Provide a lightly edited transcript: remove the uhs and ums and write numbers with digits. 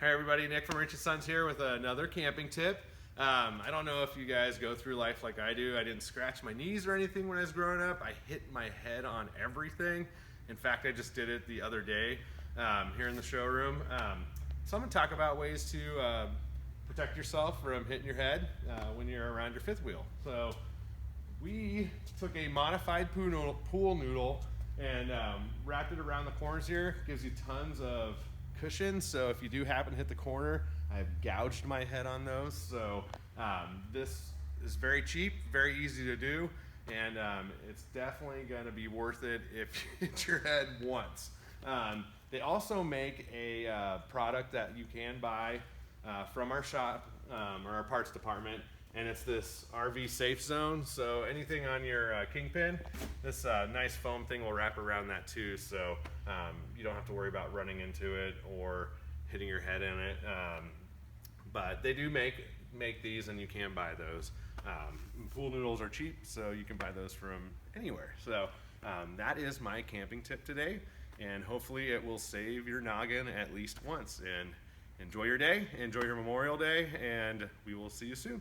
Hi everybody, Nick from Rich & Sons here with another camping tip. I don't know if you guys go through life like I do. I didn't scratch my knees or anything when I was growing up. I hit my head on everything. In fact, I just did it the other day here in the showroom. So I'm going to talk about ways to protect yourself from hitting your head when you're around your fifth wheel. So we took a modified pool noodle and wrapped it around the corners here. Gives you tons of cushion, so if you do happen to hit the corner, I've gouged my head on those. So this is very cheap, very easy to do, and it's definitely going to be worth it if you hit your head once. They also make a product that you can buy from our shop or our parts department, and it's this RV safe zone. So anything on your kingpin, this nice foam thing will wrap around that too, so you don't have to worry about running into it or hitting your head in it. But they do make these, and you can buy those. Pool noodles are cheap, so you can buy those from anywhere. So that is my camping tip today, and hopefully it will save your noggin at least once. And enjoy your day, enjoy your Memorial Day, and we will see you soon.